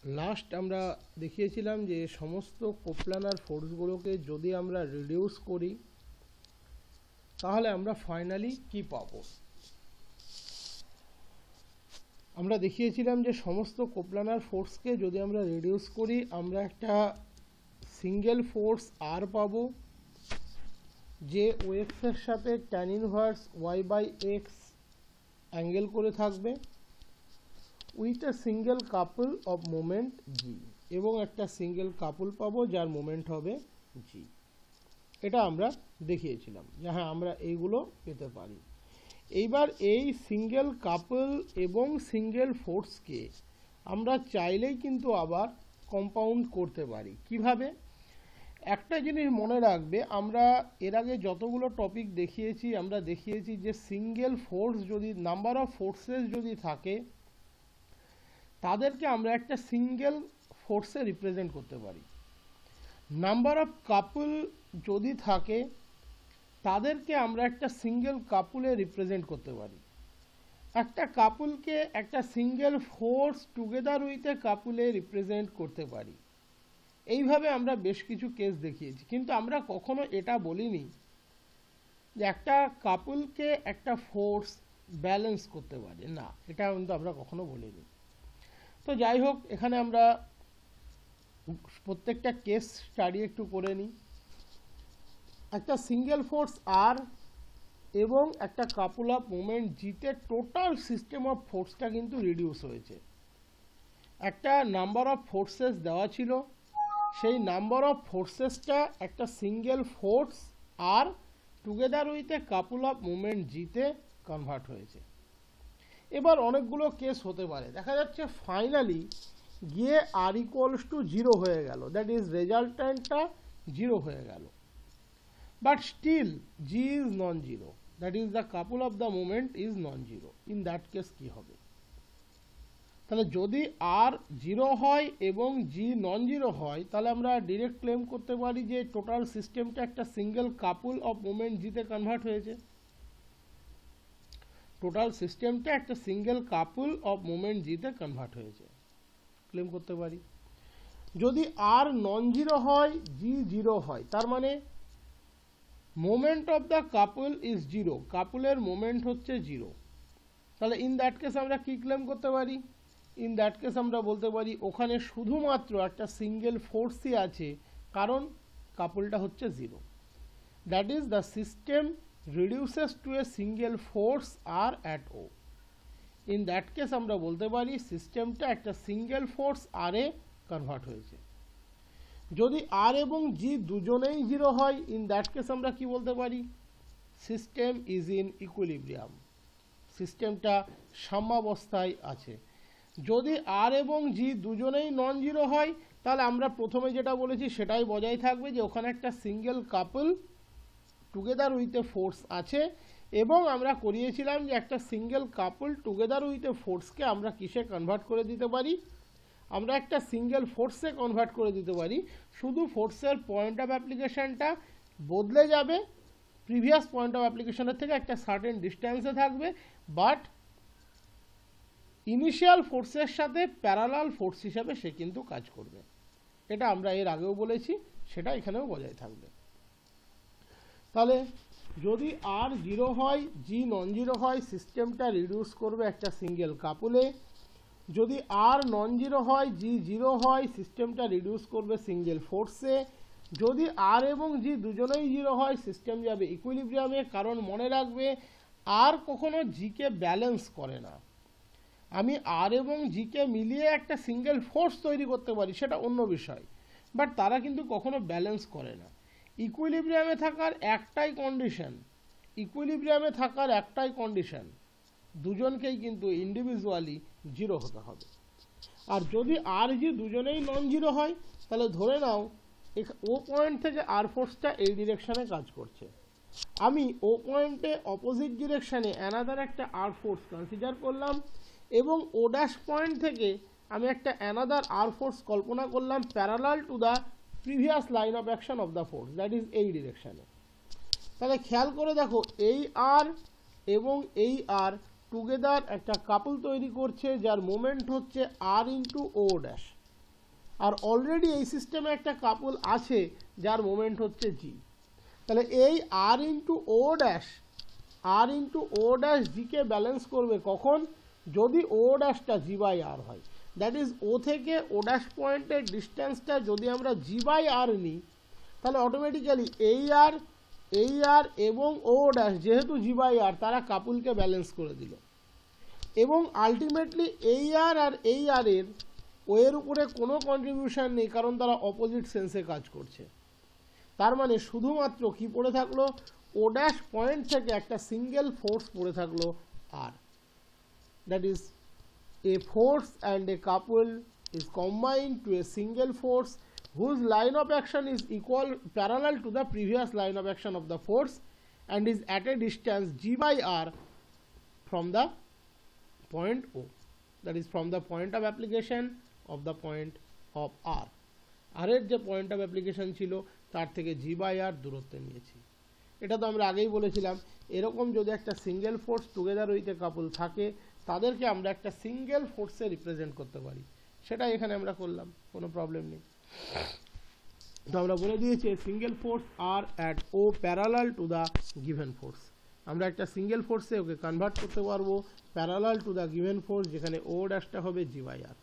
Last আমরা দেখিয়েছিলাম যে সমস্ত কোপ্লানার ফোর্সগুলোকে যদি আমরা রিডিউস করি তাহলে আমরা ফাইনালি কি পাবো। আমরা দেখিয়েছিলাম যে সমস্ত কোপ্লানার ফোর্সকে যদি আমরা রিডিউস করি আমরা একটা সিঙ্গেল ফোর্স আর পাবো, যে ওএক্স এর সাথে tan inverse Y by X angle করে থাকবে with a single couple of moment G, এবং একটা সিঙ্গেল কাপল পাবো যার মোমেন্ট হবে জি। এটা আমরা দেখিয়েছিলাম যে হ্যাঁ আমরা এইগুলো পেতে পারি। এইবার এই সিঙ্গেল কাপল এবং সিঙ্গেল ফোর্সকে আমরা চাইলেই কিন্তু আবার কম্পাউন্ড করতে পারি। কিভাবে? একটা জিনিস মনে রাখবে, আমরা এর আগে যতগুলো টপিক দেখিয়েছি আমরা দেখিয়েছি যে সিঙ্গেল ফোর্স যদি নাম্বার অফ ফোর্সেস যদি থাকে তাদেরকে আমরা একটা সিঙ্গেল ফোর্সে রিপ্রেজেন্ট করতে পারি। নাম্বার অফ কাপল যদি থাকে তাদেরকে আমরা একটা সিঙ্গেল কাপলে রিপ্রেজেন্ট করতে পারি। একটা কাপলকে একটা single force together with a কাপলে রিপ্রেজেন্ট করতে পারি। এইভাবে আমরা বেশ কিছু কেস দেখিয়েছি, কিন্তু আমরা কখনো এটা বলিনি যে একটা কাপলকে একটা ফোর্স ব্যালেন্স করতে পারে, না, এটা কিন্তু আমরা কখনো বলিনি। তো যাই হোক, এখানে আমরা প্রত্যেকটা কেস স্টাডি একটু করে নিই। একটা সিঙ্গেল ফোর্স আর এবং একটা কাপল অফ মোমেন্ট জিতে টোটাল সিস্টেম অফ ফোর্সটা কিন্তু রিডিউস হয়েছে। একটা নাম্বার অফ ফোর্সেস দেওয়া ছিল, সেই নাম্বার অফ ফোর্সেসটা একটা single force are together with a couple of moment জিতে কনভার্ট হয়েছে। এবার অনেকগুলো কেস হতে পারে, দেখা যাচ্ছে ফাইনালি গিয়ে আর ইকুয়ালস টু 0 হয়ে গেল, দ্যাট ইজ রেজাল্ট্যান্টটা 0 হয়ে গেল, but still G is non zero, that is the couple of the moment is non zero. In that case কি হবে? তাহলে যদি আর 0 হয় এবং জি নন জিরো হয় তাহলে আমরা ডিরেক্ট ক্লেম করতে পারি যে টোটাল সিস্টেমটা একটা সিঙ্গেল কাপল অফ মোমেন্ট জিতে কনভার্ট হয়েছে। টোটাল সিস্টেমটা একটা সিঙ্গেল কাপল অফ মোমেন্ট জিতে কনভার্ট হয়েছে, ক্লেম করতে পারি। যদি আর নন জিরো হয়, জি জিরো হয়, তার মানে moment of the couple is zero, কাপলের মোমেন্ট হচ্ছে জিরো, তাহলে ইন দ্যাট কেস আমরা কি ক্লেম করতে পারি? ইন দ্যাট কেস আমরা বলতে পারি ওখানে শুধুমাত্র একটা সিঙ্গেল ফোর্সই আছে, কারণ কাপলটা হচ্ছে জিরো। That is the system reduces to a single force R at O. In that case আমরা বলতে পারি সিস্টেমটা একটা সিঙ্গেল ফোর্স আর এ কনভার্ট হয়েছে। যদি আর এবং জি দুজনেই জিরো হয়, ইন দ্যাট কেস আমরা কি বলতে পারি? সিস্টেম ইজ ইন ইকুইলিব্রিয়াম, সিস্টেমটা সাম্যাবস্থায় আছে। যদি আর এবং জি দুজনেই নন জিরো হয় তাহলে আমরা প্রথমে যেটা বলেছি সেটাই বজায় থাকবে, যে ওখানে একটা single couple together with a force আছে, এবং আমরা করিয়েছিলাম যে একটা single couple together with a ফোর্সকে আমরা কিসে কনভার্ট করে দিতে পারি? আমরা একটা সিঙ্গেল ফোর্সে কনভার্ট করে দিতে পারি, শুধু ফোর্সের পয়েন্ট অফ অ্যাপ্লিকেশনটা বদলে যাবে, প্রিভিয়াস পয়েন্ট অফ অ্যাপ্লিকেশনের থেকে একটা সার্টেন ডিস্টেন্সে থাকবে, বাট ইনিশিয়াল ফোর্সের সাথে প্যারালাল ফোর্স হিসাবে সে কিন্তু কাজ করবে। এটা আমরা এর আগেও বলেছি, সেটা এখানেও বজায় থাকবে। তাহলে যদি আর জিরো হয়, জি নন জিরো হয়, সিস্টেমটা রিডিউস করবে একটা সিঙ্গেল কাপলে। যদি আর নন জিরো হয়, জি জিরো হয়, সিস্টেমটা রিডিউস করবে সিঙ্গেল ফোর্সে। যদি আর এবং জি দুজনেই জিরো হয়, সিস্টেম যাবে ইকুইলিব্রিয়ামে, কারণ মনে রাখবে আর কখনো জিকে ব্যালেন্স করে না। আমি আর এবং জিকে মিলিয়ে একটা সিঙ্গেল ফোর্স তৈরি করতে পারি, সেটা অন্য বিষয়, বাট তারা কিন্তু কখনো ব্যালেন্স করে না। ইকুইলিব্রিয়ামে থাকার একটাই কন্ডিশন, দুজনকেই কিন্তু ইন্ডিভিজুয়ালি জিরো হতে হবে। আর যদি আর জি দুজনেই নন জিরো হয় তাহলে ধরে নাও ও পয়েন্ট থেকে আর ফোর্সটা এই ডিরেকশনে কাজ করছে, আমি ও পয়েন্টে অপোজিট ডিরেকশনে অ্যানাদার একটা আর ফোর্স কনসিডার করলাম, এবং ও ড্যাশ পয়েন্ট থেকে আমি একটা অ্যানাদার আর ফোর্স কল্পনা করলাম parallel to the previous line of action of the force, that is এই ডিরেকশনে। তাহলে খেয়াল করে দেখো, এই আর এবং এই আর টুগেদার একটা কাপল তৈরি করছে যার মোমেন্ট হচ্ছে আর ইন্টু ও ড্যাশ। আর অলরেডি এই সিস্টেমে একটা কাপল আছে যার মোমেন্ট হচ্ছে জি, তাহলে এই আর ইন্টু ও ড্যাশ জিকে ব্যালেন্স করবে কখন, যদি ও ড্যাশটা জি বাই আর হয়। দ্যাট ইজ ও থেকে ও ড্যাশ পয়েন্টের ডিস্টেন্সটা যদি আমরা জি বাই আর নিই, তাহলে অটোমেটিক্যালি এই আর এবং ও ড্যাশ যেহেতু জি বাই আর তারা কাপুলকে ব্যালেন্স করে দিল, এবং আলটিমেটলি এই আর এই আর এর ওয়ের উপরে কোনো কন্ট্রিবিউশন নেই, কারণ তারা অপোজিট সেন্সে কাজ করছে। তার মানে শুধুমাত্র কি পড়ে থাকলো, ও ড্যাশ পয়েন্ট থেকে একটা সিঙ্গেল ফোর্স পড়ে থাকলো আর, that is a force and a couple is combined to a single force whose line of action is parallel to the previous line of action of the force and is at a distance g by r from the point O, that is from the point of application of the point of r. r এর যে point of application ছিল তার থেকে g by r দূরত্বে নিয়েছি। এটা তো আমরা আগেই বলেছিলাম, এরকম যদি একটা single force together with a couple থাকে তাদেরকে আমরা একটা সিঙ্গেল ফোর্সে রিপ্রেজেন্ট করতে পারি, সেটা এখানে আমরা করলাম, কোনো প্রবলেম নেই। তো আমরা বলে দিয়েছি single force R at O parallel to the given force, আমরা একটা সিঙ্গেল ফোর্সে ওকে কনভার্ট করতে পারবো parallel to the given force, যেখানে ও ড্যাশটা হবে জি বাই আর।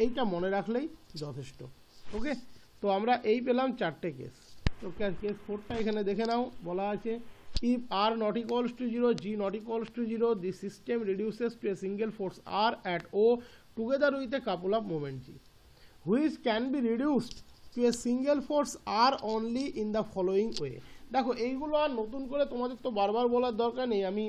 এইটা মনে রাখলেই যথেষ্ট। ওকে, তো আমরা এই পেলাম চারটে কেস। তো কেস 4টা এখানে দেখে নাও, বলা আছে if r not equals to 0, g not equals to 0, the system reduces to a single force r at O together with a couple of moment g, which can be reduced to a single force r only in the following way. দেখো এইগুলো আর নতুন করে তোমাদের তো বারবার বলার দরকার নেই, আমি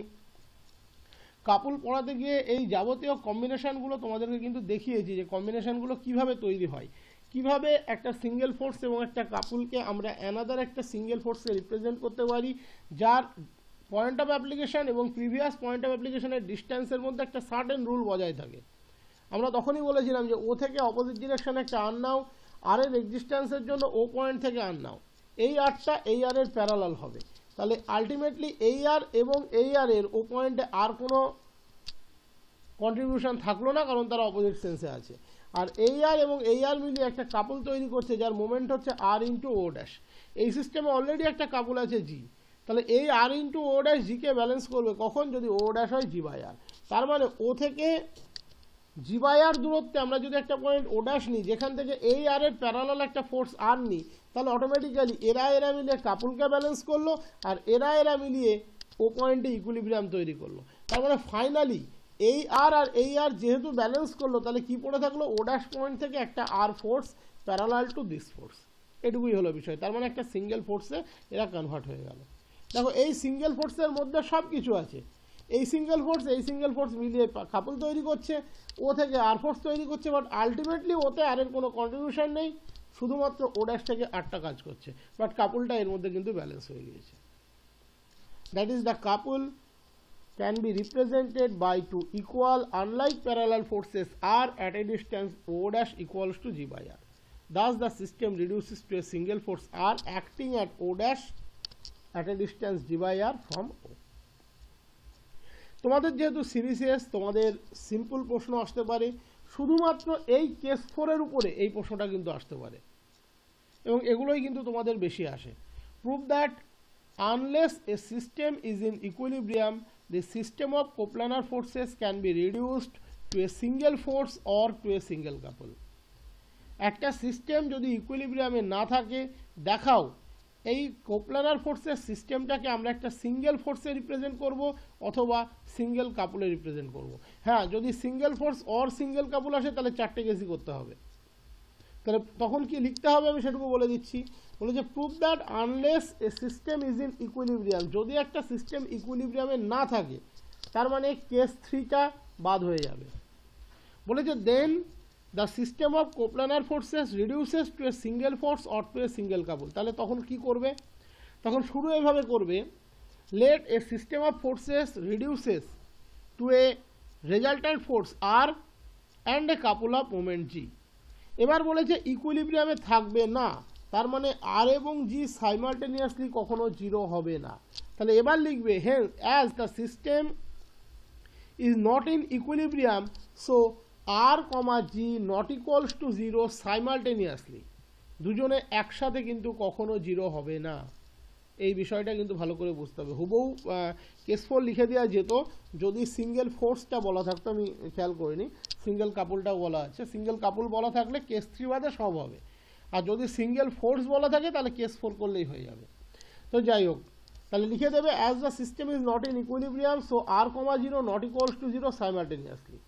কাপল পড়াতে গিয়ে এই যাবতীয় কম্বিনেশনগুলো তোমাদেরকে কিন্তু দেখিয়েছি যে কম্বিনেশনগুলো কিভাবে তৈরি হয়, কিভাবে একটা সিঙ্গেল ফোর্স এবং একটা কাপুলকে আমরা অ্যানাদার একটা সিঙ্গেল ফোর্সে রিপ্রেজেন্ট করতে পারি, যার পয়েন্ট অফ অ্যাপ্লিকেশন এবং প্রিভিয়াস পয়েন্ট অফ অ্যাপ্লিকেশনের ডিস্টেন্সের মধ্যে একটা সার্টেন রুল বজায় থাকে। আমরা তখনই বলেছিলাম যে ও থেকে অপোজিট ডিরেকশনে একটা আর নাও, আর এর এক্সিস্টেন্সের জন্য ও পয়েন্ট থেকে আর নাও, এই আরটা এই আর এর প্যারালাল হবে, তাহলে আলটিমেটলি এই আর এবং এই আর এর ও পয়েন্টে আর কোনো কন্ট্রিবিউশন থাকলো না, কারণ তারা অপোজিট সেন্সে আছে। আর এই আর এবং এই আর মিলিয়ে একটা কাপল তৈরি করছে যার মোমেন্ট হচ্ছে আর ইন্টু ও ড্যাশ। এই সিস্টেমে অলরেডি একটা কাপল আছে জি, তাহলে এই আর ইন্টু ও ড্যাশ জিকে ব্যালেন্স করবে কখন, যদি ও ড্যাশ হয় জি বাই আর। তার মানে ও থেকে জি বাই আর দূরত্বে আমরা যদি একটা পয়েন্ট ও ড্যাশ নিই, যেখান থেকে এই আর এর প্যারালাল একটা ফোর্স আর নিই, তাহলে অটোমেটিক্যালি এরা মিলিয়ে কাপলকে ব্যালেন্স করলো, আর এরা মিলিয়ে ও পয়েন্টে ইকুইলিব্রিয়াম তৈরি করলো। তার মানে ফাইনালি এই আর এই আর যেহেতু ব্যালেন্স করলো, তাহলে কি পড়ে থাকলো, ও ড্যাশ পয়েন্ট থেকে একটা R force parallel to this force, এটুকুই হলো বিষয়। তার মানে একটা সিঙ্গেল ফোর্সে এরা কনভার্ট হয়ে গেল। দেখো এই সিঙ্গেল ফোর্সের মধ্যে সব কিছু আছে, এই সিঙ্গেল ফোর্স মিলিয়ে কাপল তৈরি করছে, ও থেকে আর ফোর্স তৈরি করছে, বাট আলটিমেটলি ওতে আর এর কোনো কন্ট্রিবিউশন নেই, শুধুমাত্র ও ড্যাশ থেকে আরটা কাজ করছে, বাট কাপলটা এর মধ্যে কিন্তু ব্যালেন্স হয়ে গিয়েছে। That is the couple can be represented by two equal unlike parallel forces r at a distance O dash equals to g by r. Thus the system reduces to a single force r acting at O dash at a distance g by r from O. তোমাদের যেহেতু serious, তোমাদের simple প্রশ্ন আসতে পারে, শুধুমাত্র এই case 4 এর উপরে এই প্রশ্নটা কিন্তু আসতে পারে, এবং এগুলোই কিন্তু তোমাদের বেশি আসে। Prove that unless a system is in equilibrium, the system of coplanar forces can be reduced to a single force or to a single couple. একটা সিস্টেম যদি ইকুইলিব্রিয়ামে না থাকে, দেখাও এই কোপ্লানার ফোর্সের সিস্টেমটাকে আমরা একটা সিঙ্গেল ফোর্সে রিপ্রেজেন্ট করব অথবা সিঙ্গেল কাপলে রিপ্রেজেন্ট করব। হ্যাঁ, যদি সিঙ্গেল ফোর্স অর সিঙ্গেল কাপল আসে তাহলে 4টে কেসই করতে হবে। তাহলে তখন কি লিখতে হবে আমি সেটুকু বলে দিচ্ছি। বলেছে prove that unless a system is in equilibrium, যদি একটা সিস্টেম ইকুইলিব্রিয়ামে না থাকে তার মানে কেস 3টা বাদ হয়ে যাবে। বলেছে then the system of coplanar forces reduces to a single force or to a single couple. তাহলে তখন কি করবে, তখন শুরু এভাবে করবে, let a system of forces reduces to a resultant force R and a couple of moment G. এবার বলেছে ইকুইলিব্রিয়ামে থাকবে না, তার মানে আর এবং জি সাইমালটেনিয়াসলি কখনো 0 হবে না। তাহলে এবার লিখবে hence as the system is not in equilibrium so R comma G not equals to 0 simultaneously, দুজনে একসাথে কিন্তু কখনো 0 হবে না। এই বিষয়টা কিন্তু ভালো করে বুঝতে হবে। হুবহু কেস 4 লিখে দেওয়া যেত যদি সিঙ্গেল ফোর্সটা বলা থাকতো, আমি খেয়াল করিনি, সিঙ্গেল কাপুলটাও বলা আছে। সিঙ্গেল কাপুল বলা থাকলে কেস 3 বাদে সব হবে, আর যদি সিঙ্গেল ফোর্স বলা থাকে তাহলে কেস 4 করলেই হয়ে যাবে। তো যাই হোক, তাহলে লিখে দেবে as the system is not in equilibrium so R comma 0 not equals to 0 simultaneously.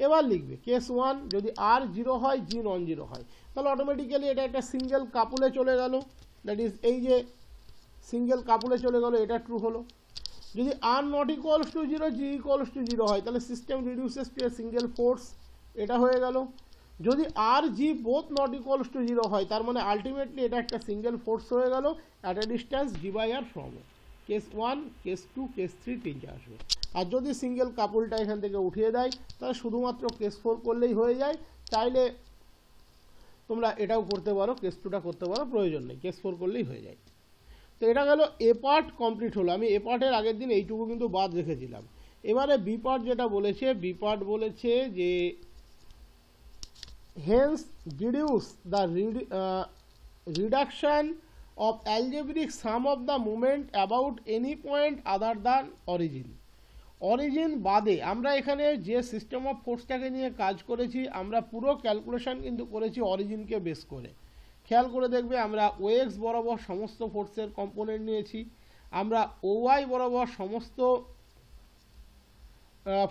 এবার লিখবে কেস 1 যদি আর 0 হয় জি নন 0 হয়, তাহলে অটোমেটিক্যালি এটা একটা সিঙ্গেল কাপুলে চলে গেল, দ্যাট ইজ এই যে সিঙ্গেল কাপুলে চলে গেল, এটা ট্রু হলো। যদি R not equals to 0 G equals to 0 হয়, তাহলে system reduces to a single force, এটা হয়ে গেল। যদি R G both not equals to 0 হয়, তার মানে আলটিমেটলি এটা একটা সিঙ্গেল ফোর্স হয়ে গেল at a distance G by R from A. Case 1, case 2, case 3 তিনটে আসবে। আর যদি সিঙ্গেল কাপুলটা এখান থেকে উঠিয়ে দেয়, তাহলে শুধুমাত্র কেস 4 করলেই হয়ে যায়। চাইলে তোমরা এটাও করতে পারো, কেস 2টা করতে পারো, প্রয়োজন নেই, কেস 4 করলেই হয়ে যায়। তো এটা গেল এ পার্ট কমপ্লিট হলো। আমি এ পার্টের আগের দিন এইটুকু কিন্তু বাদ রেখেছিলাম। এবারে বি পার্ট যেটা বলেছে, বি পার্ট বলেছে যে hence deduce the reduction of algebraic sum of the moment about any point other than origin. Origin বাদে আমরা এখানে যে সিস্টেম অফ ফোর্সটাকে নিয়ে কাজ করেছি, আমরা পুরো ক্যালকুলেশন কিন্তু করেছি অরিজিনকে বেস করে। খেয়াল করে দেখবে আমরা ওএক্স বরাবর সমস্ত ফোর্সের কম্পোনেন্ট নিয়েছি, আমরা ওয়াই বরাবর সমস্ত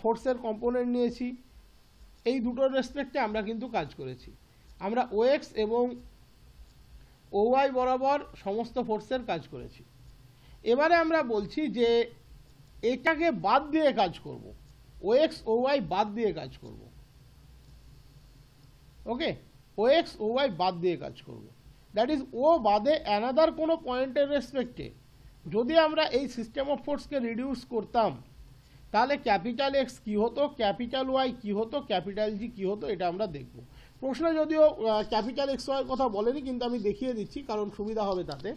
ফোর্সের কম্পোনেন্ট নিয়েছি। এই দুটোর রেসপেক্টে আমরা কিন্তু কাজ করেছি। আমরা ওএক্স এবং ওয়াই বরাবর সমস্ত ফোর্সের কাজ করেছি। এবারে আমরা বলছি যে এটাকে বাদ দিয়ে কাজ করব, ওএক্স ওয়াই বাদ দিয়ে কাজ করব। ওকে, ওএক্স ওয়াই বাদ দিয়ে কাজ করব, দ্যাট ইজ ও বাদে অ্যানাদার কোনো পয়েন্টের রেসপেক্টে যদি আমরা এই সিস্টেম অফ ফোর্সকে রিডিউস করতাম, তাহলে ক্যাপিটাল এক্স কী হতো, ক্যাপিটাল ওয়াই কী হতো, ক্যাপিটাল জি কী হতো, এটা আমরা দেখব। প্রশ্নে যদিও ক্যাপিটাল এক্স ওয়াই কথা বলেনি, কিন্তু আমি দেখিয়ে দিচ্ছি কারণ সুবিধা হবে তাতে।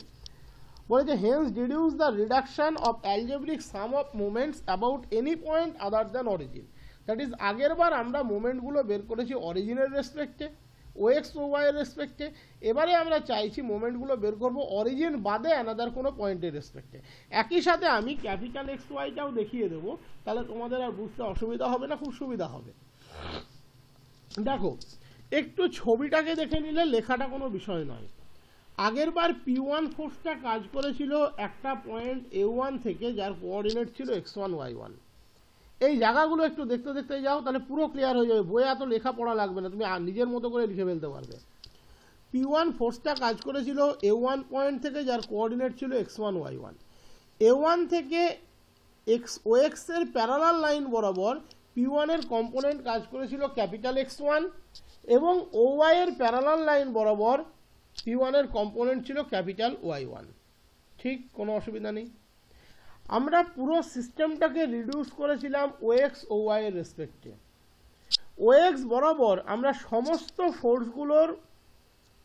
বলেছে hence deduce the reduction of algebraic sum of moments about any point other than origin. That is আগের বার আমরা মোমেন্টগুলো বের করেছি অরিজিনের রেসপেক্টে, ওএক্স ওয়াই এর রেসপেক্টে। এবারে আমরা চাইছি মোমেন্টগুলো বের করব অরিজিন বাদে অ্যানাদার কোনো পয়েন্টের রেসপেক্টে। একই সাথে আমি ক্যাপিটাল এক্স ওয়াইটাও দেখিয়ে দেবো, তাহলে তোমাদের আর বুঝতে অসুবিধা হবে না, খুব সুবিধা হবে। দেখো, একটু ছবিটাকে দেখে নিলে লেখাটা কোনো বিষয় নয়। আগের বার P1 ফোর্সটা কাজ করেছিল একটা পয়েন্ট A1 থেকে, যার কোঅর্ডিনেট ছিল x1 y1। এই জায়গাগুলো একটু দেখতে দেখতে যাও, তাহলে পুরো ক্লিয়ার হয়ে যাবে। বইয়ে এত লেখা পড়া লাগবে না, তুমি নিজের মতো করে লিখে ফেলতে পারবে। P1 ফোর্সটা কাজ করেছিল A1 পয়েন্ট থেকে, যার কোঅর্ডিনেট ছিল x1 y1। A1 থেকে OX এর প্যারালাল লাইন বরাবর P1 এর কম্পোনেন্ট কাজ করেছিল ক্যাপিটাল X1, এবং OY এর প্যারালাল লাইন বরাবর P1 এর কম্পোনেন্ট ছিল ক্যাপিটাল Y1। ঠিক, কোনো অসুবিধা নেই। আমরা পুরো সিস্টেমটাকে রিডিউস করেছিলাম OX OY এর রেসপেক্টে। OX বরাবর আমরা সমস্ত ফোর্সগুলোর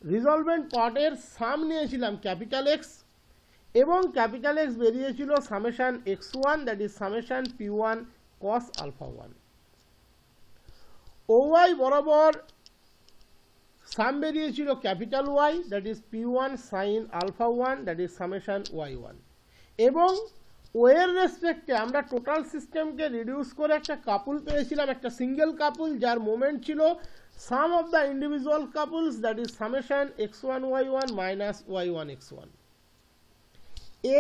রিজলভেন্ট পার্টের সাম নিয়েছিলাম ক্যাপিটাল X, এবং ক্যাপিটাল X বেরিয়েছিল summation x1, that is summation P1 cos alpha 1। OY বরাবর সাম বেরিয়েছিল capital Y, that is P1 sin alpha 1, that is summation y1। এবং ও এর রেসপেক্টে আমরা টোটাল সিস্টেমকে রিডিউস করে একটা কাপুল পেয়েছিলাম, একটা সিঙ্গেল কাপুল, যার মোমেন্ট ছিল sum of the individual couples, that is summation x1 y1 minus y1 x1।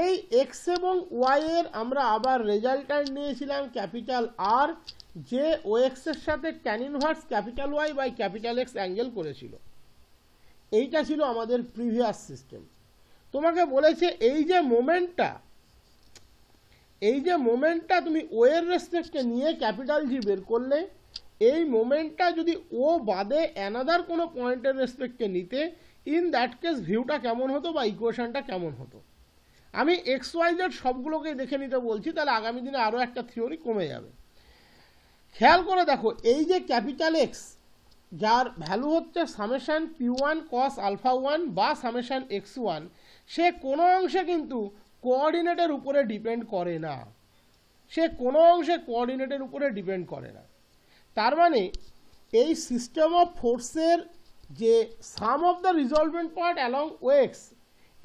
এই x এবং y এর আমরা আবার রেজাল্ট্যান্ট নিয়েছিলাম ক্যাপিটাল R, যে OX এর সাথে tan inverse capital Y by capital X angle করেছিল। এইটা ছিল আমাদের প্রিভিয়াস সিস্টেম। তোমাকে বলেছে এই যে মোমেন্টটা তুমি ও এর রেসপেক্টে নিয়ে ক্যাপিটাল জি বের করলে, এই মোমেন্টটা যদি ও বাদে অ্যানাদার কোনো পয়েন্টের রেসপেক্টে নিতে, ইন দ্যাট কেস ভিউটা কেমন হতো বা ইকুয়েশনটা কেমন হতো। আমি XYZ সবগুলোকে দেখে নিতে বলছি, তাহলে আগামী দিনে আরও একটা থিওরি কমে যাবে। খেয়াল করে দেখো, এই যে ক্যাপিটাল X, যার ভ্যালু হচ্ছে সামেশন P1 cos alpha 1 বা সামেশন x1, সে কোনো অংশে কিন্তু কোঅর্ডিনেটের উপরে ডিপেন্ড করে না, তার মানে এই সিস্টেম অফ ফোর্সের যে sum of the resolvent point along O X,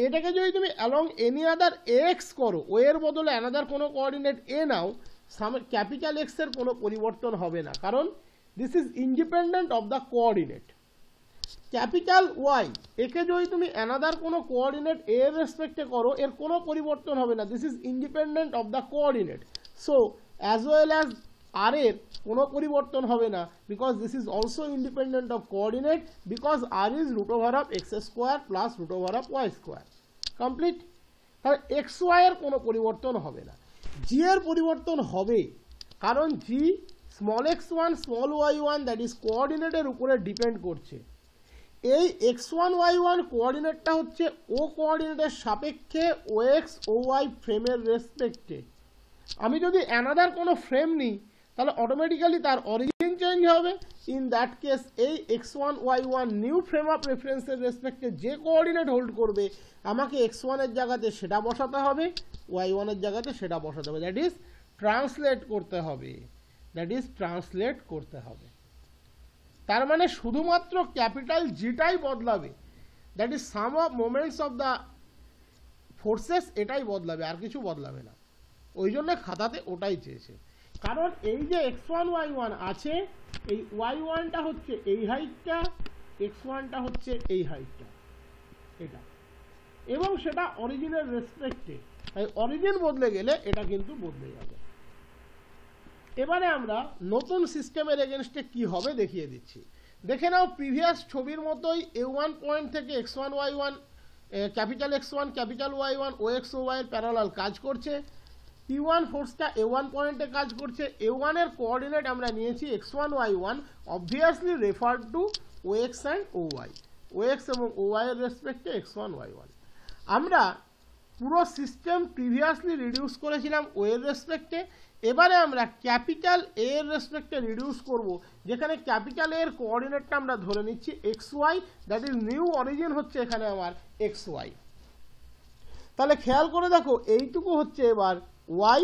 এটাকে যদি তুমি অ্যালং এনি আদার এক্স করো, ও এর বদলে অ্যানাদার কোনো কোঅর্ডিনেট এ নাও, ক্যাপিটাল এক্স এর কোনো পরিবর্তন হবে না, কারণ this is independent of the coordinate. Capital Y, একে যদি তুমি অ্যানাদার কোনো কোঅর্ডিনেট এ এর রেসপেক্টে করো, এর কোনো পরিবর্তন হবে না, this is independent of the coordinate. So as well as R এর কোনো পরিবর্তন হবে না, because this is also independent of coordinate, because R is root over of X square plus root over of Y square. Complete. তাহলে X Y এর কোনো পরিবর্তন হবে না। জি এর পরিবর্তন হবে, কারণ G small X one small Y one that is কোঅর্ডিনেটের উপরে ডিপেন্ড করছে। এই এক্স ওয়ান ওয়াই ওয়ান কোঅর্ডিনেটটা হচ্ছে ও কোঅর্ডিনেটের সাপেক্ষে ও এক্স ও ওয়াই ফ্রেমের রেসপেক্টে। আমি যদি অ্যানাদার কোনো ফ্রেম নিই, তাহলে অটোমেটিক্যালি তার অরিজিন চেঞ্জ হবে। ইন দ্যাট কেস এই X one Y one new frame of রেফারেন্সের রেসপেক্টে যে কোঅর্ডিনেট হোল্ড করবে, আমাকে এক্স ওয়ানের জায়গাতে সেটা বসাতে হবে, ওয়াই ওয়ানের জায়গাতে সেটা বসাতে হবে, দ্যাট ইজ ট্রান্সলেট করতে হবে, দ্যাট ইজ ট্রান্সলেট করতে হবে। তার মানে শুধুমাত্র ক্যাপিটাল জিটাই বদলাবে, that is some of moments of the forces, এটাই বদলাবে, আর কিছু বদলাবে না। ওই জন্য খাতাতে ওটাই চেয়েছে, কারণ এই যে এক্স ওয়ান ওয়াই ওয়ান আছে, এই ওয়াই ওয়ানটা হচ্ছে এই হাইটটা, এক্স ওয়ানটা হচ্ছে এই হাইটটা, এটা, এবং সেটা অরিজিনের রেসপেক্টে। তাই অরিজিন বদলে গেলে এটা কিন্তু বদলে যাবে। এবারে আমরা নতুন সিস্টেমের এগেনস্টে কি হবে দেখিয়ে দিচ্ছি। দেখে নাও, প্রিভিয়াস ছবির মতোই এ ওয়ান পয়েন্ট থেকে X one Y one, capital X one capital Y one O X O Y এর প্যারালাল কাজ করছে। পি ওয়ান ফোর্সটা এ ওয়ান পয়েন্টে কাজ করছে। এ ওয়ানের কোঅর্ডিনেট আমরা নিয়েছি X one Y one, obviously refer to O X and O Y, O X এবং ও ওয়াই এর রেসপেক্টে এক্স ওয়ান ওয়াই ওয়ান। আমরা পুরো সিস্টেম প্রিভিয়াসলি রিডিউস করেছিলাম ও এর রেসপেক্টে। এবারে আমরা ক্যাপিটাল এ এর রেসপেক্টে রিডিউস করব, যেখানে ক্যাপিটাল এর কোঅর্ডিনেটটা আমরা ধরে নিচ্ছি X Y, that is new origin হচ্ছে এখানে আমার এক্স ওয়াই। তাহলে খেয়াল করে দেখো, এইটুকু হচ্ছে এবার ওয়াই,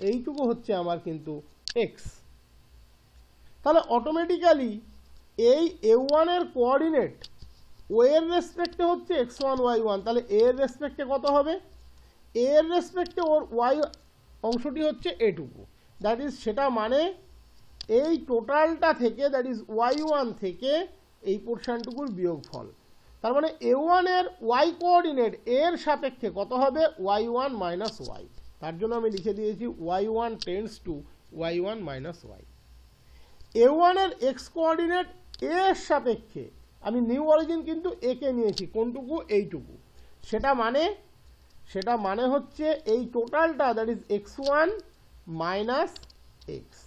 এইটুকু হচ্ছে আমার কিন্তু এক্স। তাহলে অটোমেটিক্যালি এই এ ওয়ানের কোঅর্ডিনেট ও এর রেসপেক্টে হচ্ছে এক্স ওয়ান ওয়াই ওয়ান, তাহলে এ এর রেসপেক্টে কত হবে? এ এর রেসপেক্টে ওর ওয়াই অংশটি হচ্ছে এটুকু, দ্যাট ইজ, সেটা মানে এই টোটালটা থেকে, দ্যাট ইজ ওয়াই ওয়ান থেকে এই পোর্শনটুকুর বিয়োগফল। তার মানে এ ওয়ানের ওয়াই কোঅর্ডিনেট এর সাপেক্ষে কত হবে? Y one minus Y. তার জন্য আমি লিখে দিয়েছি Y one tends to Y one minus Y. A ওয়ানের এক্স কোঅর্ডিনেট এর সাপেক্ষে আমি নিউ অরিজিন কিন্তু একে নিয়েছি, কোনটুকু? এইটুকু। সেটা মানে হচ্ছে এই টোটালটা, that is X one minus X.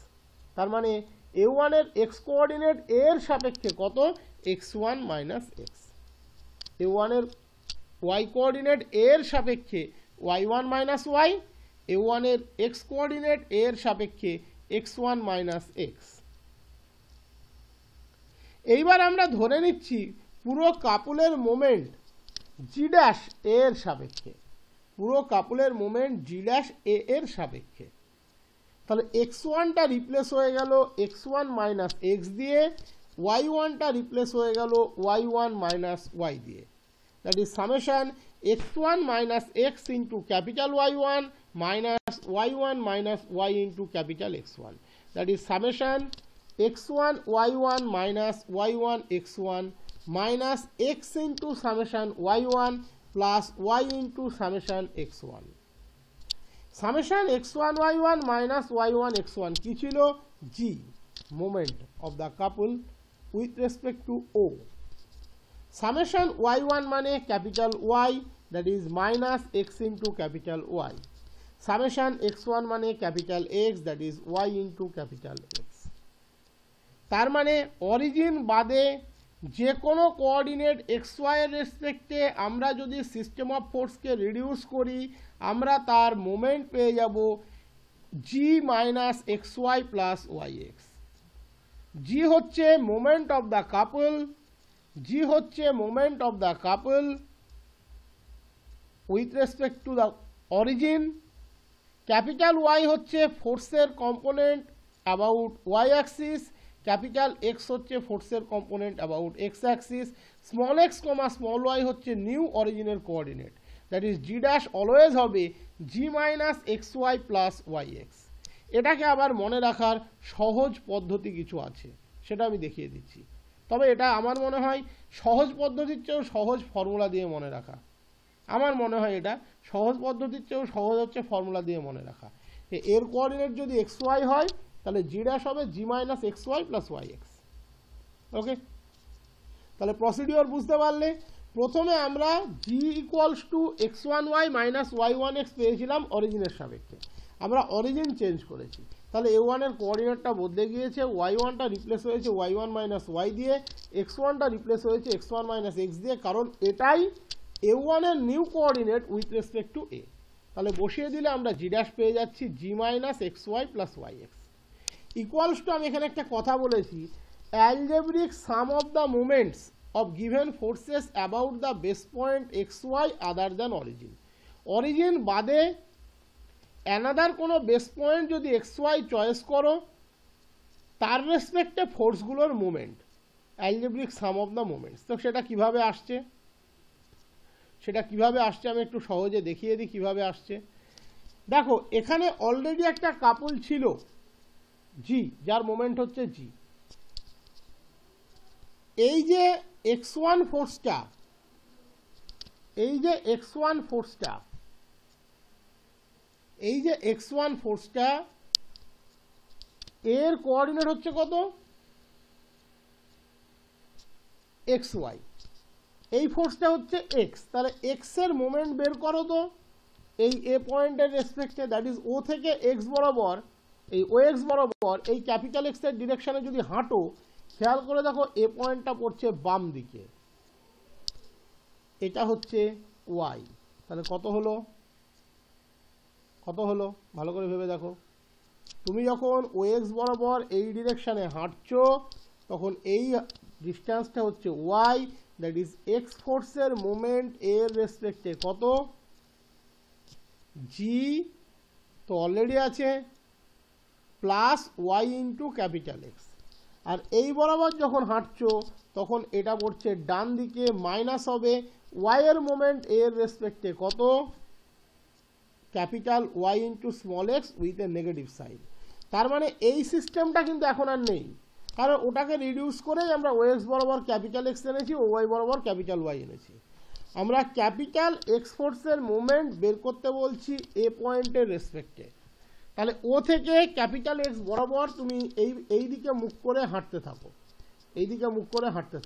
তার মানে এ ওয়ানের এক্স কোঅর্ডিনেট এর সাপেক্ষে কত? X one minus X. A ওয়ানের ওয়াই কোঅর্ডিনেট এর সাপেক্ষে Y one minus Y, A ওয়ানের এক্স কোঅর্ডিনেট এর সাপেক্ষে এক্স ওয়ান মাইনাস এক্স। এইবার আমরা ধরে নিচ্ছি পুরো কাপুলের মোমেন্ট জি ড্যাশ এর সাপেক্ষে, পুরো কাপুলের মোমেন্ট জি ড্যাশ এ এর সাপেক্ষে। তাহলে এক্স ওয়ানটা রিপ্লেস হয়ে গেল এক্স ওয়ান মাইনাস এক্স দিয়ে, ওয়াই ওয়ানটা রিপ্লেস হয়ে গেল ওয়াই ওয়ান মাইনাস ওয়াই দিয়ে, that is summation X one minus X into capital Y one minus Y one minus Y into capital X one, that is summation x1 y1 minus y1 x1 minus x into summation y1 plus y into summation x1. Summation x1 y1 minus y1 x1 কি ছিল? g, moment of the couple with respect to O. Summation y1 মানে capital Y, that is minus x into capital Y. Summation x1 মানে capital X, that is y into capital X. তার মানে origin বাদে যে কোনো coordinate x Y এর রেসপেক্টে আমরা যদি সিস্টেম অফ ফোর্সকে রিডিউস করি, আমরা তার মোমেন্ট পেয়ে যাব G minus X Y plus Y X. G হচ্ছে moment of the couple, G হচ্ছে moment of the couple with respect to the origin. Capital Y হচ্ছে ফোর্সের component about Y axis, capital X হচ্ছে ফোর্সের component about X axis, small X comma small Y হচ্ছে new অরিজিনের coordinate, that is G dash always হবে G minus X Y plus Y X. এটাকে আবার মনে রাখার সহজ পদ্ধতি কিছু আছে, সেটা আমি দেখিয়ে দিচ্ছি। তবে এটা আমার মনে হয় সহজ পদ্ধতির চেয়েও সহজ ফর্মুলা দিয়ে মনে রাখা। আমার মনে হয় এটা সহজ পদ্ধতির চেয়েও সহজ হচ্ছে ফর্মুলা দিয়ে মনে রাখা। এর কোঅর্ডিনেট যদি এক্স ওয়াই হয় তাহলে জি ড্যাশ হবে G minus X Y plus Y X. Okay, তাহলে প্রসিডিওর বুঝতে পারলে প্রথমে আমরা G equals to X one Y minus Y one X পেয়েছিলাম অরিজিনের সাপেক্ষে, আমরা অরিজিন চেঞ্জ করেছি, তাহলে এ ওয়ানের কোঅর্ডিনেটটা বদলে গিয়েছে, ওয়াই ওয়ানটা রিপ্লেস হয়েছে ওয়াই ওয়ান মাইনাস ওয়াই দিয়ে, এক্স ওয়ানটা রিপ্লেস হয়েছে এক্স ওয়ান মাইনাস এক্স দিয়ে, কারণ এটাই এ ওয়ানের new coordinate with respect to A. তাহলে বসিয়ে দিলে আমরা জি ড্যাশ পেয়ে যাচ্ছি G minus X Y plus Y X equals to, আমি এখানে একটা কথা বলেছি, algebraic sum of the moments of given forces about the base point X Y other than origin. Origin বাদে অ্যানাদার কোনো বেস পয়েন্ট যদি এক্স ওয়াই চয়েস করো, তার রেসপেক্টে ফোর্সগুলোর moment, algebraic sum of the moments. তো সেটা কিভাবে আসছে, আমি একটু সহজে দেখিয়ে দিই কিভাবে আসছে। দেখো এখানে অলরেডি একটা কাপল ছিল জি, যার মোমেন্ট হচ্ছে জি। এই যে এক্স ওয়ান ফোর্সটা, এর কোঅর্ডিনেট হচ্ছে কত, এক্স ওয়াই, এই ফোর্সটা হচ্ছে এক্স, তাহলে এক্স এর মোমেন্ট বের করো তো এই এ পয়েন্টের রেসপেক্টে, দ্যাট ইজ ও থেকে এক্স বরাবর, এই ও এক্স বরাবর এই ক্যাপিটাল এক্স এর ডিরেকশনে যদি হাঁটো, খেয়াল করে দেখো এ পয়েন্টটা পড়ছে বাম দিকে, এটা হচ্ছে ওয়াই, তাহলে কত হলো ভালো করে ভেবে দেখো। তুমি যখন ও এক্স বরাবর এই ডিরেকশনে হাঁটছো তখন এই ডিস্টেন্সটা হচ্ছে ওয়াই, দ্যাট ইজ এক্স ফোর্সের মোমেন্ট এর রেসপেক্টে কত, জি তো অলরেডি আছে, plus Y into capital X. আর এই বরাবর যখন হাঁটছো তখন এটা পড়ছে ডান দিকে, মাইনাস হবে ওয়াই এর মোমেন্ট এর রেসপেক্টে কত, capital Y into small X with a negative sign. তার মানে এই সিস্টেমটা কিন্তু এখন আর নেই, কারণ ওটাকে রিডিউস করেই আমরা ও এক্স বরাবর ক্যাপিটাল এক্স এনেছি, ও ওয়াই বরাবর ক্যাপিটাল ওয়াই এনেছি। আমরা ক্যাপিটাল এক্স ফোর্সের মোমেন্ট বের করতে বলছি এ পয়েন্টের রেসপেক্টে, তাহলে ও থেকে ক্যাপিটাল এক্স বরাবর তুমি এই দিকে মুখ করে হাঁটতে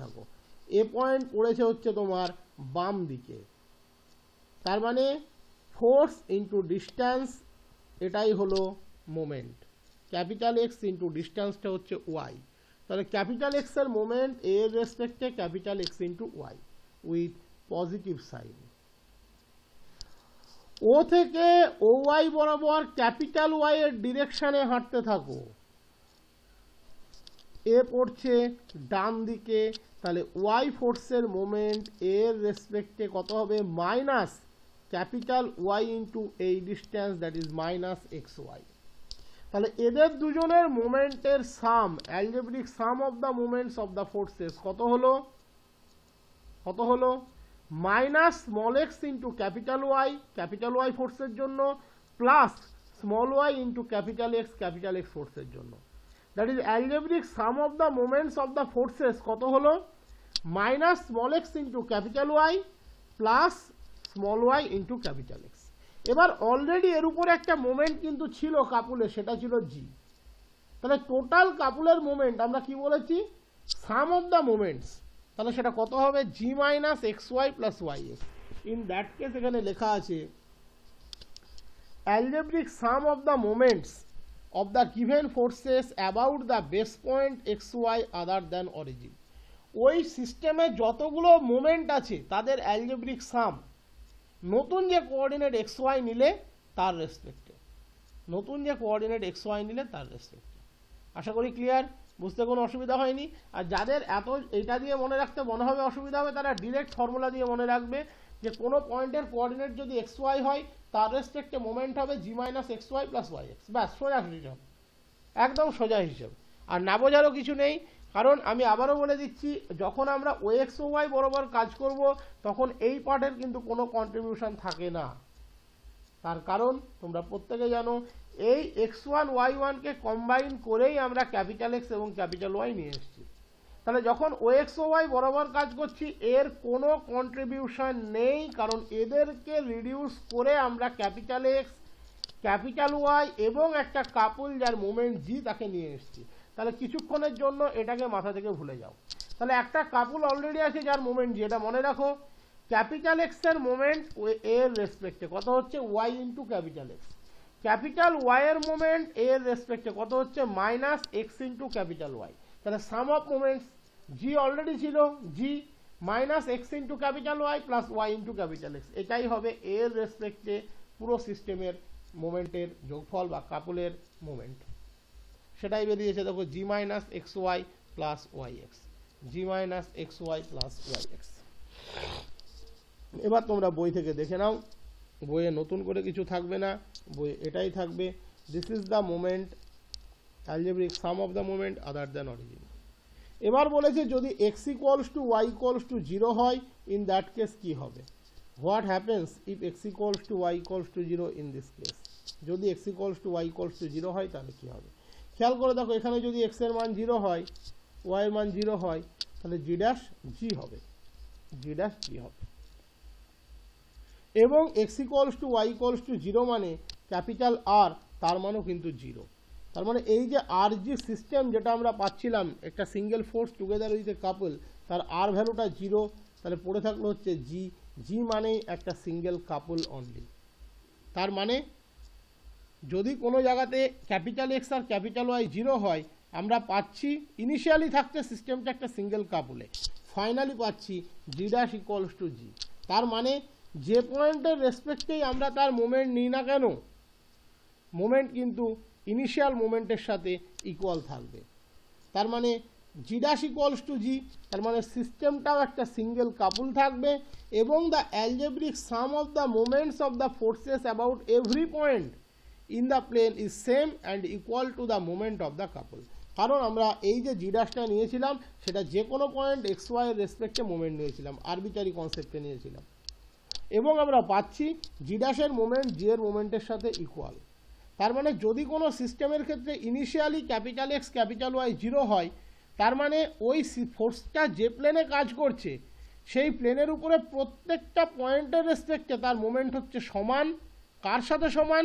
থাকো, এ পয়েন্ট পড়েছে হচ্ছে তোমার বাম দিকে, তার মানে ফোর্স ইন্টু ডিস্টেন্স, এটাই হলো মোমেন্ট, ক্যাপিটাল এক্স ইন্টু ডিস্টেন্সটা হচ্ছে ওয়াই, তাহলে ক্যাপিটাল এক্স এর মোমেন্ট এর রেসপেক্টে capital X into Y with positive sign. O থেকে ও ওয়াই বরাবর ক্যাপিটাল ওয়াই এর ডিরেকশনে হাঁটতে থাকো, এ পড়ছে ডান দিকে, তাহলে ওয়াই ফোর্সের মোমেন্ট এর রেসপেক্টে কত হবে, মাইনাস ক্যাপিটাল ওয়াই ইন্টু এই distance, that is minus X Y. তাহলে এদের দুজনের মোমেন্টের সাম, algebraic sum of the moments of the forces কত হলো minus small X into capital Y ফোর্সের জন্য, plus small Y into capital X ফোর্সের জন্য, that is algebraic sum of the moments of the forces কত হলো, minus small X into capital Y plus small Y into capital x. এবার already এর উপরে একটা মোমেন্ট কিন্তু ছিল কাপুলে, সেটা ছিল জি, তাহলে টোটাল কাপুলের মোমেন্ট আমরা কি বলেছি, সাম অফ দ্য মোমেন্টস, তাহলে সেটা কত হবে, G minus X Y plus Y X. In that case এখানে লেখা আছে algebraic sum of the moments of the given forces about the base point X Y other than origin. ওই সিস্টেমে যতগুলো মোমেন্ট আছে তাদের অ্যালজেব্রিক সাম নতুন যে কোঅর্ডিনেট এক্স ওয়াই নিলে তার রেসপেক্টে, আশা করি ক্লিয়ার, বুঝতে কোনো অসুবিধা হয়নি। আর যাদের এটা দিয়ে মনে রাখতে মনে হবে অসুবিধা হবে, তারা ডিরেক্ট ফর্মুলা দিয়ে মনে রাখবে যে কোনো পয়েন্টের কোঅর্ডিনেট যদি এক্স ওয়াই হয় তার রেসপেক্টে মোমেন্ট হবে G minus X Y plus Y X, ব্যাস সোজা হবে। একদম সোজা হিসেব, আর না বোঝারও কিছু নেই। কারণ আমি আবারও বলে দিচ্ছি, যখন আমরা ওএক্স ও ওয়াই বরাবর কাজ করব তখন এই পার্টের কিন্তু কোনো কন্ট্রিবিউশন থাকে না। তার কারণ তোমরা প্রত্যেকে জানো, এই x1 y1 কে কম্বাইন করেই আমরা ক্যাপিটাল এক্স এবং ক্যাপিটাল ওয়াই নিয়ে এসেছি। তাহলে যখন ওএক্স ও ওয়াই বরাবর কাজ করছি এর কোনো কন্ট্রিবিউশন নেই, কারণ এদেরকে রিডিউস করে আমরা ক্যাপিটাল এক্স, ক্যাপিটাল ওয়াই এবং একটা কাপল যার মোমেন্ট জি তাকে নিয়ে এসেছি। তাহলে কিছুক্ষণের জন্য এটাকে মাথা থেকে ভুলে যাও। তাহলে একটা কাপল অলরেডি আছে যার মোমেন্ট জি, এটা মনে রাখো। ক্যাপিটাল এক্স এর মোমেন্ট এর রেসপেক্টে কত হচ্ছে, Y into capital X. Capital Y এর মোমেন্ট এর রেসপেক্টে কত হচ্ছে, minus X into capital Y. তাহলে sum of moments G already ছিল, G minus X into capital Y plus Y into capital X, এটাই হবে এর রেসপেক্টে পুরো সিস্টেমের মোমেন্টের যোগফল বা কাপলের মোমেন্ট। সেটাই বেরিয়েছে দেখো, G minus X Y plus Y X, G minus X Y plus Y X. এবার তোমরা বই থেকে দেখে নাও, বইয়ে নতুন করে কিছু থাকবে না, বইয়ে এটাই থাকবে, this is the moment, algebraic sum of the moment other than origin. এবার বলেছে যদি X equals to Y equals to zero হয়, ইন দ্যাট কেস কি হবে, what happens if X equals to Y equals to zero in this case. যদি X equals to Y equals to zero হয় তাহলে কি হবে, খেয়াল করে দেখো, এখানে যদি এক্স এর মান জিরো হয়, ওয়াই এর মান জিরো হয়, তাহলে জি ড্যাশ জি হবে, জি ড্যাশ জি হবে। এবং X equals to Y equals to zero মানে ক্যাপিটাল আর, তার মানও কিন্তু জিরো। তার মানে এই যে আর জি সিস্টেম যেটা আমরা পাচ্ছিলাম, একটা single force together with a couple, তার আর ভ্যালুটা জিরো, তাহলে পড়ে থাকলো হচ্ছে জি, জি মানেই একটা সিঙ্গেল কাপল অনলি। তার মানে যদি কোনো জায়গাতে ক্যাপিটাল এক্স আর ক্যাপিটাল ওয়াই জিরো হয়, আমরা পাচ্ছি ইনিশিয়ালি থাকছে সিস্টেমটা একটা সিঙ্গেল কাপলে, ফাইনালি পাচ্ছি জি ড্যাশ ইকুয়ালস টু জি। তার মানে যে পয়েন্টের রেসপেক্টেই আমরা তার মোমেন্ট নিই না কেন, মোমেন্ট কিন্তু ইনিশিয়াল মোমেন্টের সাথে ইকুয়াল থাকবে। তার মানে G dash equals to G, তার মানে সিস্টেমটাও একটা সিঙ্গেল কাপল থাকবে, এবং the algebraic sum of the moments of the forces about every point in the plane is same and equal to the moment of the couple. কারণ আমরা এই যে জি ড্যাশটা নিয়েছিলাম সেটা যে কোনো পয়েন্ট এক্স ওয়াই এর রেসপেক্টে মোমেন্ট নিয়েছিলাম, আরবিটারি কনসেপ্টে নিয়েছিলাম, এবং আমরা পাচ্ছি জি ড্যাশের মোমেন্ট জি এর মোমেন্টের সাথে ইকুয়াল। তার মানে যদি কোনো সিস্টেমের ক্ষেত্রে initially capital X capital Y zero হয়, তার মানে ওই ফোর্সটা যে প্লেনে কাজ করছে সেই প্লেনের উপরে প্রত্যেকটা পয়েন্টের রেসপেক্টে তার মোমেন্ট হচ্ছে সমান। কার সাথে সমান,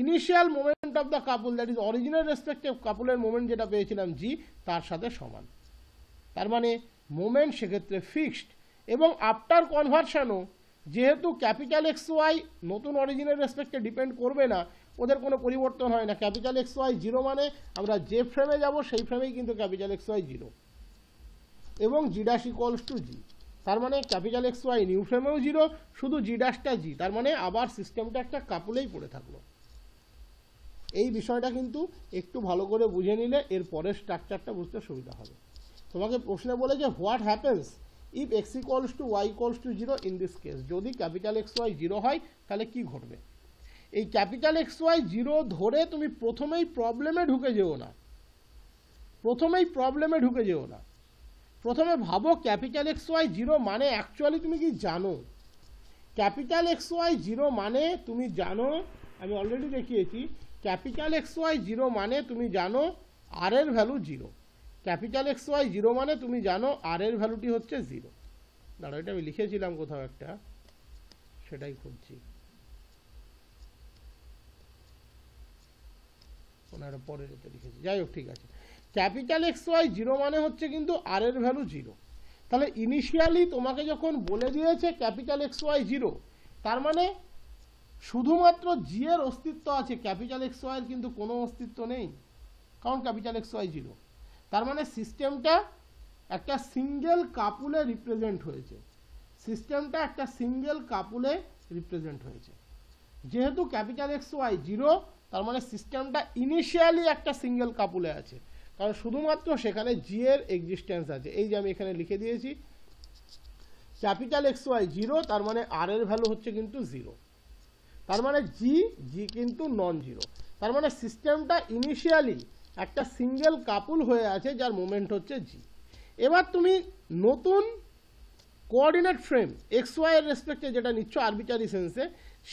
initial moment of the couple, that is original respective কাপলের মোমেন্ট যেটা পেয়েছিলাম জি, তার সাথে সমান। তার মানে মোমেন্ট সেক্ষেত্রে ফিক্সড। এবং আফটার কনভার্সানও যেহেতু ক্যাপিটাল এক্স ওয়াই নতুন অরিজিনের রেসপেক্টে ডিপেন্ড করবে না, ওদের কোনো পরিবর্তন হয় না। ক্যাপিটাল এক্স ওয়াই জিরো মানে আমরা যে ফ্রেমে যাব সেই ফ্রেমেই কিন্তু ক্যাপিটাল এক্স ওয়াই জিরো, এবং G dash equals to G. তার মানে ক্যাপিটাল এক্স ওয়াই নিউ ফ্রেমেও জিরো, শুধু জি ড্যাশটা জি, তার মানে আবার সিস্টেমটা একটা কাপলেই পড়ে থাকলো। এই বিষয়টা কিন্তু একটু ভালো করে বুঝে নিলে এর পরের স্ট্রাকচারটা বুঝতে সুবিধা হবে। তোমাকে প্রশ্নে বলে যে what happens if X equals to Y equals to zero in this case, যদি ক্যাপিটাল এক্স ওয়াই জিরো হয় তাহলে কি ঘটবে। এই ক্যাপিটাল এক্স ওয়াই জিরো ধরে তুমি প্রথমেই প্রবলেমে ঢুকে যেও না, প্রথমেই প্রবলেমে ঢুকে যেও না। প্রথমে ভাবো ক্যাপিটাল এক্স ওয়াই জিরো মানে অ্যাকচুয়ালি তুমি কি জানো। ক্যাপিটাল এক্স ওয়াই জিরো মানে তুমি জানো, আমি অলরেডি দেখিয়েছি, ক্যাপিটাল এক্স ওয়াই জিরো মানে তুমি জানো আর এর value zero. Capital X Y zero মানে তুমি জানো আর এর ভ্যালুটি হচ্ছে জিরো। দাঁড়াও, এটা আমি লিখেছিলাম কোথাও একটা, সেটাই খুঁজছি, ওনারা পরে যেতে লিখেছি, যাই হোক ঠিক আছে। ক্যাপিটাল এক্স ওয়াই জিরো মানে হচ্ছে কিন্তু আর এর ভ্যালু জিরো। তাহলে ইনিশিয়ালি তোমাকে যখন বলে দিয়েছে ক্যাপিটাল এক্স ওয়াই জিরো, তার মানে শুধুমাত্র জি এর অস্তিত্ব আছে, ক্যাপিটাল এক্স ওয়াই এর কিন্তু কোনো অস্তিত্ব নেই, কারণ ক্যাপিটাল এক্স ওয়াই জিরো। তার মানে সিস্টেমটা একটা সিঙ্গেল কাপুলে রিপ্রেজেন্ট হয়েছে, সিস্টেমটা একটা সিঙ্গেল কাপুলে রিপ্রেজেন্ট হয়েছে। যেহেতু ক্যাপিটাল এক্স ওয়াই জিরো, তার মানে সিস্টেমটা ইনিশিয়ালি একটা সিঙ্গেল কাপুলে আছে, কারণ শুধুমাত্র সেখানে জি এর এক্সিস্টেন্স আছে। এই যে আমি এখানে লিখে দিয়েছি ক্যাপিটাল এক্স ওয়াই জিরো, তার মানে আর এর ভ্যালু হচ্ছে কিন্তু জিরো, তার মানে জি জি কিন্তু নন জিরো। তার মানে সিস্টেমটা ইনিশিয়ালি একটা সিঙ্গেল কাপুল হয়ে আছে যার মোমেন্ট হচ্ছে জি। এবার তুমি নতুন কোঅর্ডিনেট ফ্রেম এক্স ওয়াই এর রেসপেক্টে যেটা নিচ্ছ আরবিটারি সেন্সে,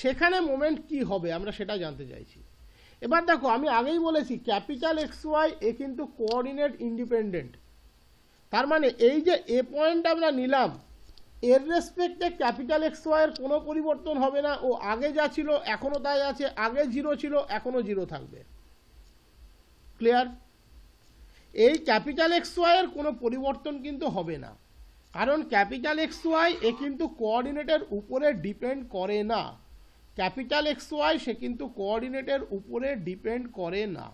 সেখানে মোমেন্ট কি হবে আমরা সেটা জানতে চাইছি। এবার দেখো আমি আগেই বলেছি ক্যাপিটাল এক্স ওয়াই এ কিন্তু কোঅর্ডিনেট ইন্ডিপেন্ডেন্ট। তার মানে এই যে এ পয়েন্ট আমরা নিলাম এর রেসপেক্টে ক্যাপিটাল এক্স ওয়াই এর কোনো পরিবর্তন হবে না, ও আগে যা ছিল এখনো তাই আছে, আগে জিরো ছিল এখনো জিরো থাকবে। ক্লিয়ার? এই ক্যাপিটাল এক্স ওয়াই এর কোনো পরিবর্তন কিন্তু হবে না, কারণ ক্যাপিটাল এক্স ওয়াই এ কিন্তু কোঅর্ডিনেটের উপরে ডিপেন্ড করে না। ক্যাপিটাল এক্স ওয়াই সে কিন্তু কোঅর্ডিনেটের উপরে ডিপেন্ড করে না,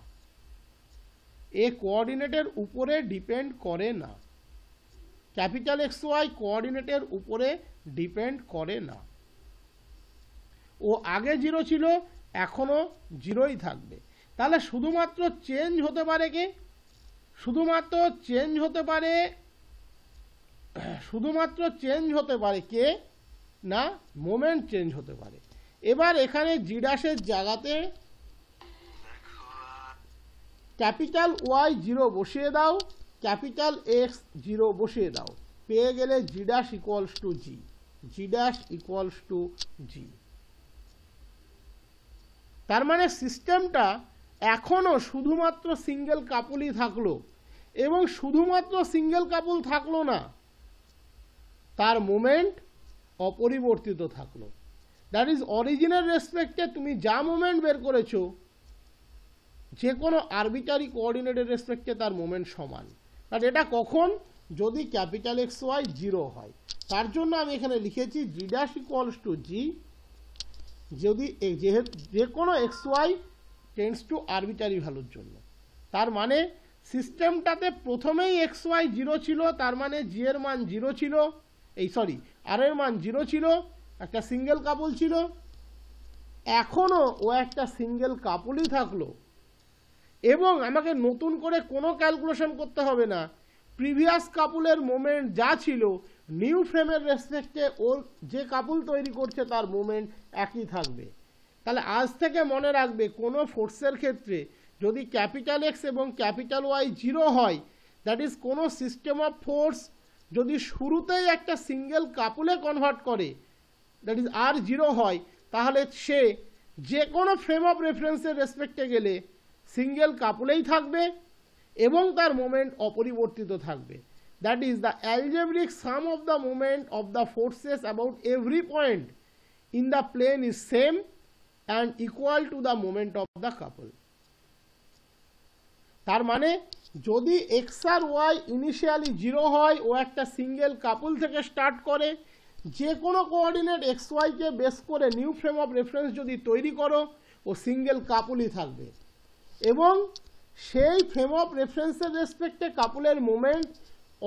এ কোঅর্ডিনেটের উপরে ডিপেন্ড করে না। ক্যাপিটাল এক্স ওয়াই কোঅর্ডিনেটের উপরে ডিপেন্ড করে না, ও আগে জিরো ছিল এখনো জিরোই থাকবে। তাহলে শুধুমাত্র চেঞ্জ হতে পারে কে? শুধুমাত্র চেঞ্জ হতে পারে কে না, মোমেন্ট চেঞ্জ হতে পারে। এবার এখানে জি ড্যাশের জায়গাতে ক্যাপিটাল ওয়াই জিরো বসিয়ে দাও, ক্যাপিটাল এক্স জিরো বসিয়ে দাও, পেয়ে গেলে G dash equals to G, G dash equals to G. তার মানে সিস্টেমটা এখনো শুধুমাত্র সিঙ্গেল কাপুলই থাকলো, এবং শুধুমাত্র সিঙ্গেল কাপুল থাকলো না, তার মোমেন্ট অপরিবর্তিত থাকলো। দ্যাট ইজ অরিজিনের রেসপেক্টে তুমি যা মোমেন্ট বের করেছো যে কোনো আরবিটারি কোঅর্ডিনেটের রেসপেক্টে তার মোমেন্ট সমান। বাট এটা কখন? যদি ক্যাপিটাল এক্স ওয়াই জিরো হয়। তার জন্য আমি এখানে লিখেছি G dash equals to G, যদি যে কোনো X Y tends to arbitrary ভ্যালুর জন্য। তার মানে সিস্টেমটাতে প্রথমেই এক্স ওয়াই জিরো ছিল, তার মানে জি এর মান জিরো ছিল, আর এর মান জিরো ছিল, একটা সিঙ্গেল কাপুল ছিল, এখনো ও একটা সিঙ্গেল কাপুলই থাকলো, এবং আমাকে নতুন করে কোনো ক্যালকুলেশন করতে হবে না। প্রিভিয়াস কাপুলের মোমেন্ট যা ছিল নিউ ফ্রেমের রেসপেক্টে ওর যে কাপুল তৈরি করছে তার মোমেন্ট একই থাকবে। তাহলে আজ থেকে মনে রাখবে কোনো ফোর্সের ক্ষেত্রে যদি ক্যাপিটাল এক্স এবং ক্যাপিটাল ওয়াই জিরো হয়, দ্যাট ইজ কোনো সিস্টেম অফ ফোর্স যদি শুরুতেই একটা সিঙ্গেল কাপুলে কনভার্ট করে, দ্যাট ইজ আর জিরো হয়, তাহলে সে যে কোনো ফ্রেম অফ রেফারেন্সের রেসপেক্টে গেলে সিঙ্গেল কাপুলেই থাকবে এবং তার মোমেন্ট অপরিবর্তিত থাকবে। That is the algebraic sum of the moment of the forces about every point in the plane is same and equal to the moment of the couple. তার মানে যদি এক্স আর ওয়াই ইনিশিয়ালি জিরো হয়, ও একটা single couple থেকে start করে, যে কোনো কোঅর্ডিনেট এক্স ওয়াইকে বেস করে নিউ ফ্রেম অফ রেফারেন্স যদি তৈরি করো, ও সিঙ্গেল কাপুলই থাকবে, এবং সেই ফ্রেম অফ রেফারেন্সের রেসপেক্টে কাপুলের মোমেন্ট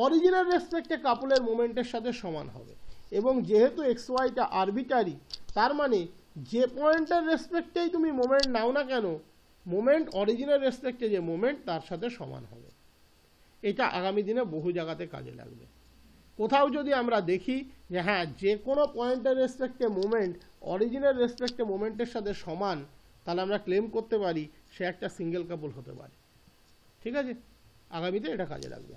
অরিজিনাল রেসপেক্টে কাপুলের মোমেন্টের সাথে সমান হবে। এবং যেহেতু এক্স ওয়াইটা আরবিটারি, তার মানে যে পয়েন্টের রেসপেক্টেই তুমি মোমেন্ট নাও না কেন, মোমেন্ট অরিজিনাল রেসপেক্টে যে মোমেন্ট তার সাথে সমান হবে। এটা আগামী দিনে বহু জায়গাতে কাজে লাগবে। কোথাও যদি আমরা দেখি যে হ্যাঁ যে কোনো পয়েন্টের রেসপেক্টে মোমেন্ট অরিজিনাল রেসপেক্টে মোমেন্টের সাথে সমান, তাহলে আমরা ক্লেম করতে পারি সে একটা সিঙ্গেল কাপল হতে পারে। ঠিক আছে, আগামীতে এটা কাজে লাগবে।